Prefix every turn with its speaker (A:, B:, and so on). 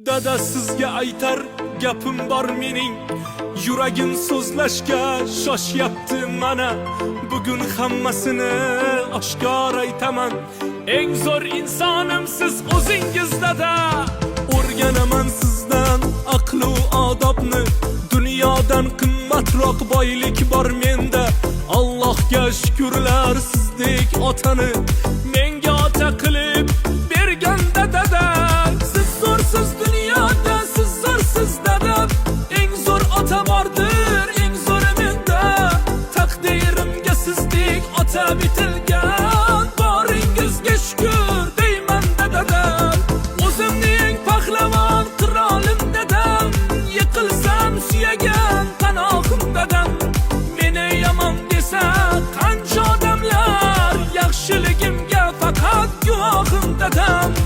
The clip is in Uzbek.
A: Dada sizga aytar gapim bor mening, yuragim so'zlashga shoshyapti mana. Bugun hammasini oshkor aytaman. Eng zo'r insonim siz o'zingiz dada. O'rganaman sizdan aql va odobni, dunyodan qimmatroq boylik bor menda. Allohga shukrlar sizdek otani menga ota qilib bergan dada. Siz zo'rsiz dunyoda, siz zo'rsiz dada. Eng zo'r ota bordir, eng zo'ri menda. Taqdirimga sizdek ota bitilgan, boringizga shukr deyman dada. O'zimning pahlavon qirolim dadam, yiqilsam suyagan panohim dadam. Meni yomon desa qancha odamlar, yaxshiligimga faqat guvohim dadam.